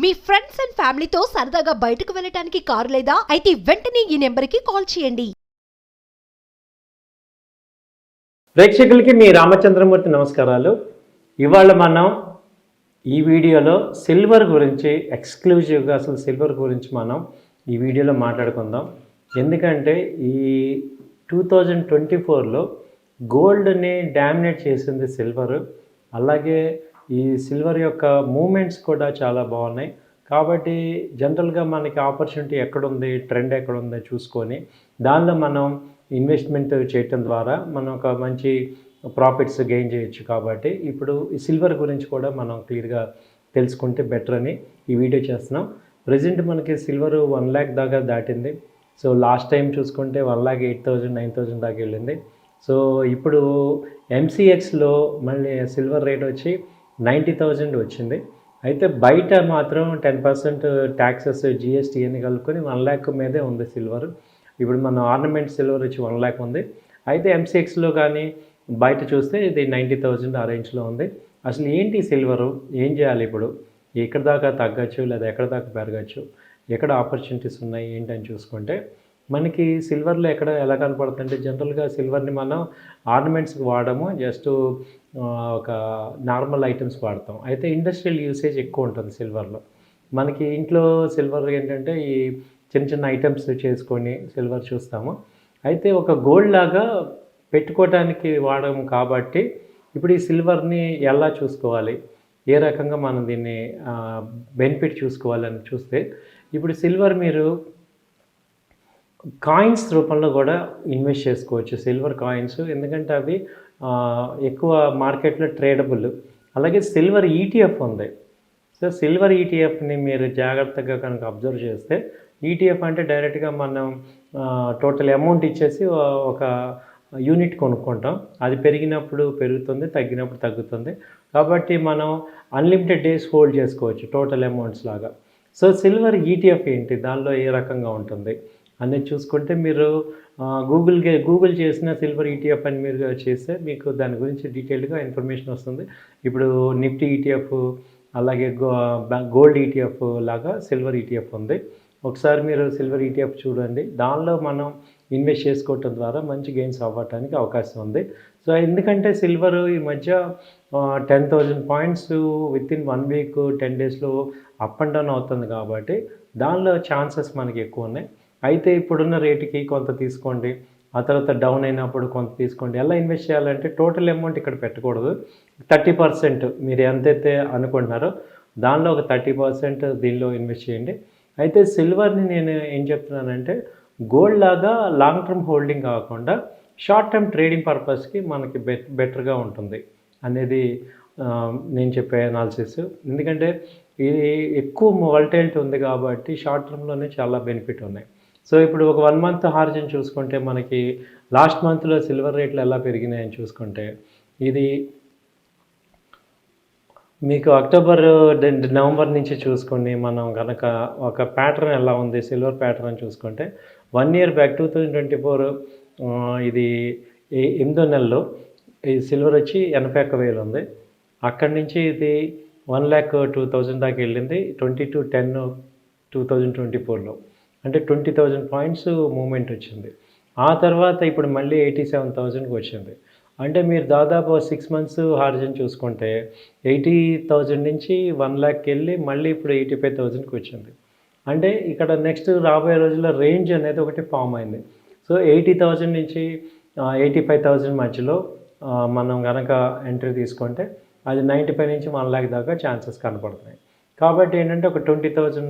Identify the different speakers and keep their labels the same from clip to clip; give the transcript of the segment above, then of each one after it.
Speaker 1: Me friends and ఫ్యామిలీతో సరదాగా బయటకు వెళ్ళటానికి కారు లేదా అయితే వెంటనే ఈ నెంబర్కి కాల్ చేయండి.
Speaker 2: ప్రేక్షకులకి మీ రామచంద్రమూర్తి నమస్కారాలు. ఇవాళ మనం ఈ వీడియోలో సిల్వర్ గురించి ఎక్స్క్లూజివ్గా అసలు సిల్వర్ గురించి మనం ఈ వీడియోలో మాట్లాడుకుందాం. ఎందుకంటే ఈ 2024లో గోల్డ్ని డామినేట్ చేసింది సిల్వర్. అలాగే ఈ సిల్వర్ యొక్క మూమెంట్స్ కూడా చాలా బాగున్నాయి. కాబట్టి జనరల్గా మనకి ఆపర్చునిటీ ఎక్కడుంది, ట్రెండ్ ఎక్కడుందో చూసుకొని దానిలో మనం ఇన్వెస్ట్మెంట్ చేయటం ద్వారా మనం ఒక మంచి ప్రాఫిట్స్ గెయిన్ చేయొచ్చు. కాబట్టి ఇప్పుడు ఈ సిల్వర్ గురించి కూడా మనం క్లియర్గా తెలుసుకుంటే బెటర్ అని ఈ వీడియో చేస్తున్నాం. ప్రజెంట్ మనకి సిల్వర్ 1 lakh దాకా దాటింది. సో లాస్ట్ టైం చూసుకుంటే 1,08,000 9,000 దాకా వెళ్ళింది. సో ఇప్పుడు MCXలో మళ్ళీ సిల్వర్ రేట్ వచ్చి 90,000 వచ్చింది. అయితే బయట మాత్రం 10% ట్యాక్సెస్ GST అని కలుపుకొని 1 lakh మీదే ఉంది సిల్వర్. ఇప్పుడు మన ఆర్నమెంట్ సిల్వర్ వచ్చి 1 lakh ఉంది. అయితే MCXలో కానీ బయట చూస్తే ఇది 90,000 ఆ రేంజ్లో ఉంది. అసలు ఏంటి సిల్వరు, ఏం చేయాలి ఇప్పుడు, ఎక్కడ దాకా తగ్గచ్చు లేదా ఎక్కడ దాకా పెరగచ్చు, ఎక్కడ ఆపర్చునిటీస్ ఉన్నాయి ఏంటని చూసుకుంటే మనకి సిల్వర్లో ఎలా కనపడుతుందంటే జనరల్గా సిల్వర్ని మనం ఆర్నమెంట్స్కి వాడము, జస్ట్ ఒక నార్మల్ ఐటమ్స్ వాడతాం. అయితే ఇండస్ట్రియల్ యూసేజ్ ఎక్కువ ఉంటుంది సిల్వర్లో. మనకి ఇంట్లో సిల్వర్ ఏంటంటే ఈ చిన్న చిన్న ఐటమ్స్ చేసుకొని సిల్వర్ చూస్తాము. అయితే ఒక గోల్డ్ లాగా పెట్టుకోవడానికి వాడము. కాబట్టి ఇప్పుడు ఈ సిల్వర్ని ఎలా చూసుకోవాలి, ఏ రకంగా మనం దీన్ని బెనిఫిట్ చూసుకోవాలని చూస్తే ఇప్పుడు సిల్వర్ మీరు కాయిన్స్ రూపంలో కూడా ఇన్వెస్ట్ చేసుకోవచ్చు. సిల్వర్ కాయిన్స్ ఎందుకంటే అవి ఎక్కువ మార్కెట్లో ట్రేడబుల్. అలాగే సిల్వర్ ETF ఉంది. సో సిల్వర్ ETFని మీరు జాగ్రత్తగా కనుక అబ్జర్వ్ చేస్తే ETF అంటే డైరెక్ట్గా మనం టోటల్ అమౌంట్ ఇచ్చేసి ఒక యూనిట్ కొనుక్కుంటాం. అది పెరిగినప్పుడు పెరుగుతుంది, తగ్గినప్పుడు తగ్గుతుంది. కాబట్టి మనం అన్లిమిటెడ్ డేస్ హోల్డ్ చేసుకోవచ్చు టోటల్ అమౌంట్స్ లాగా. సో సిల్వర్ ETF ఏంటి, దానిలో ఏ రకంగా ఉంటుంది అనేది చూసుకుంటే మీరు గూగుల్ చేసిన సిల్వర్ ETF అని మీరు చేస్తే మీకు దాని గురించి డీటెయిల్గా ఇన్ఫర్మేషన్ వస్తుంది. ఇప్పుడు నిఫ్టీ ETF అలాగే గోల్డ్ ETF లాగా సిల్వర్ ETF ఉంది. ఒకసారి మీరు సిల్వర్ ETF చూడండి. దానిలో మనం ఇన్వెస్ట్ చేసుకోవటం ద్వారా మంచి గెయిన్స్ అవ్వటానికి అవకాశం ఉంది. సో ఎందుకంటే సిల్వర్ ఈ మధ్య 10,000 పాయింట్స్ వితిన్ 1 వీక్ 10 డేస్లో అప్ అండ్ డౌన్ అవుతుంది. కాబట్టి దానిలో ఛాన్సెస్ మనకి ఎక్కువ ఉన్నాయి. అయితే ఇప్పుడున్న రేటుకి కొంత తీసుకోండి, ఆ తర్వాత డౌన్ అయినప్పుడు కొంత తీసుకోండి. ఎలా ఇన్వెస్ట్ చేయాలంటే టోటల్ అమౌంట్ ఇక్కడ పెట్టకూడదు. 30% మీరు ఎంతైతే అనుకుంటున్నారో దానిలో ఒక 30% దీనిలో ఇన్వెస్ట్ చేయండి. అయితే సిల్వర్ని నేను ఏం చెప్తున్నానంటే గోల్డ్ లాగా లాంగ్ టర్మ్ హోల్డింగ్ కాకుండా షార్ట్ టర్మ్ ట్రేడింగ్ పర్పస్కి మనకి బెటర్గా ఉంటుంది అనేది నేను చెప్పే అనాలిసిస్. ఎందుకంటే ఇది ఎక్కువ వాలటైలిటీ ఉంది కాబట్టి షార్ట్ టర్మ్లోనే చాలా బెనిఫిట్ ఉన్నాయి. సో ఇప్పుడు ఒక 1 month హారిజన్ చూసుకుంటే మనకి లాస్ట్ మంత్లో సిల్వర్ రేట్లు ఎలా పెరిగినాయని చూసుకుంటే ఇది మీకు అక్టోబర్ నవంబర్ నుంచి చూసుకొని మనం కనుక ఒక ప్యాటర్న్ ఎలా ఉంది సిల్వర్ ప్యాటర్న్ చూసుకుంటే 1 year బ్యాక్ 2024 ఇది 8వ నెలలో ఈ సిల్వర్ వచ్చి 81,000 ఉంది. అక్కడి నుంచి ఇది 1,02,000 దాకా వెళ్ళింది 22/10/2024లో. అంటే 20,000 పాయింట్స్ మూమెంట్ వచ్చింది. ఆ తర్వాత ఇప్పుడు మళ్ళీ 87,000కి వచ్చింది. అంటే మీరు దాదాపు 6 months హారిజన్ చూసుకుంటే 80,000 నుంచి 1 lakh వెళ్ళి మళ్ళీ ఇప్పుడు 85,000కి వచ్చింది. అంటే ఇక్కడ నెక్స్ట్ రాబోయే రోజుల్లో రేంజ్ అనేది ఒకటి ఫామ్ అయింది. సో 80,000 నుంచి 85,000 మధ్యలో మనం కనుక ఎంట్రీ తీసుకుంటే అది 95 నుంచి 1 lakh దాకా ఛాన్సెస్ కనపడుతున్నాయి. కాబట్టి ఏంటంటే ఒక 20,000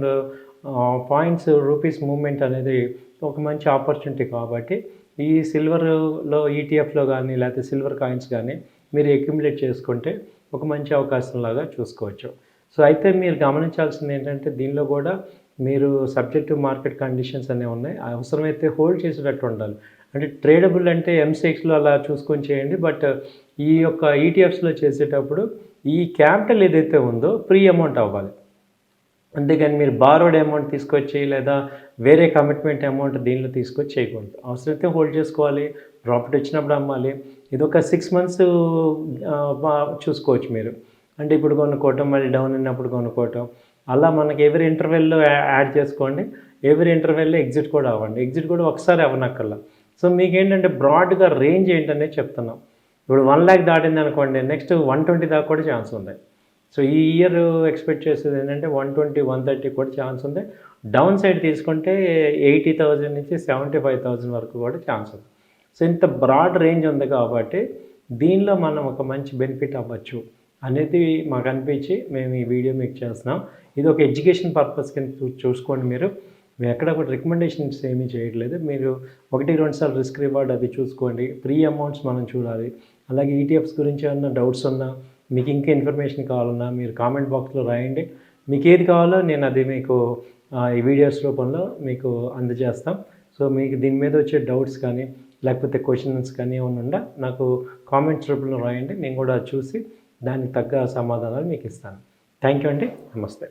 Speaker 2: పాయింట్స్ రూపీస్ మూమెంట్ అనేది ఒక మంచి ఆపర్చునిటీ. కాబట్టి ఈ సిల్వర్లో ETFలో కానీ లేకపోతే సిల్వర్ కాయిన్స్ కానీ మీరు అక్యుములేట్ చేసుకుంటే ఒక మంచి అవకాశంలాగా చూసుకోవచ్చు. సో అయితే మీరు గమనించాల్సింది ఏంటంటే దీనిలో కూడా మీరు సబ్జెక్టివ్ మార్కెట్ కండిషన్స్ అనేవి ఉన్నాయి. అవసరమైతే హోల్డ్ చేసేటట్టు ఉండాలి. అంటే ట్రేడబుల్ అంటే MCXలో అలా చూసుకొని చేయండి. బట్ ఈ యొక్క ETFస్లో చేసేటప్పుడు ఈ క్యాపిటల్ ఏదైతే ఉందో ప్రీ అమౌంట్ అవ్వాలి. అంతేగాని మీరు బారోడ్ అమౌంట్ తీసుకొచ్చి లేదా వేరే కమిట్మెంట్ అమౌంట్ దీనిలో తీసుకొచ్చి చేయకూడదు. అవసరమైతే హోల్డ్ చేసుకోవాలి, ప్రాఫిట్ వచ్చినప్పుడు అమ్మాలి. ఇది ఒక 6 months చూసుకోవచ్చు మీరు. అంటే ఇప్పుడు కొనుక్కోవటం, మళ్ళీ డౌన్ అయినప్పుడు కొనుక్కోవటం, అలా మనకి ఎవరి ఇంటర్వెల్లో యాడ్ చేసుకోండి, ఎవరి ఇంటర్వెల్లో ఎగ్జిట్ కూడా అవ్వండి. ఎగ్జిట్ కూడా ఒకసారి అవ్వనక్కర్లా. సో మీకేంటంటే బ్రాడ్గా రేంజ్ ఏంటనేది చెప్తున్నాం. ఇప్పుడు 1 lakh దాటింది అనుకోండి, నెక్స్ట్ 120 దాకా కూడా ఛాన్స్ ఉంది. సో ఈ ఇయర్ ఎక్స్పెక్ట్ చేసేది ఏంటంటే 120, 130 కూడా ఛాన్స్ ఉంది. డౌన్ సైడ్ తీసుకుంటే 80,000 నుంచి 75,000 వరకు కూడా ఛాన్స్ ఉంది. సో ఇంత బ్రాడ్ రేంజ్ ఉంది కాబట్టి దీనిలో మనం ఒక మంచి బెనిఫిట్ అవ్వచ్చు అనేది మాకు అనిపించి మేము ఈ వీడియో మీకు చేస్తున్నాం. ఇది ఒక ఎడ్యుకేషన్ పర్పస్ కింద చూసుకోండి. మీరు ఎక్కడ కూడా రికమెండేషన్స్ ఏమీ చేయట్లేదు. మీరు 1-2 సార్లు రిస్క్ రివార్డ్ అది చూసుకోండి. ఫ్రీ అమౌంట్స్ మనం చూడాలి. అలాగే ఈటీఎఫ్స్ గురించి ఏమన్నా డౌట్స్ ఉన్నా, మీకు ఇంకా ఇన్ఫర్మేషన్ కావాలన్నా మీరు కామెంట్ బాక్స్లో రాయండి. మీకు ఏది కావాలో నేను అది మీకు ఈ వీడియోస్ రూపంలో మీకు అందజేస్తాం. సో మీకు దీని మీద వచ్చే డౌట్స్ కానీ లేకపోతే క్వశ్చన్స్ కానీ ఏమైనా ఉందా నాకు కామెంట్స్ రూపంలో రాయండి. నేను కూడా చూసి దానికి తగ్గ సమాధానాలు మీకు ఇస్తాను. థ్యాంక్ యూ అండి. నమస్తే.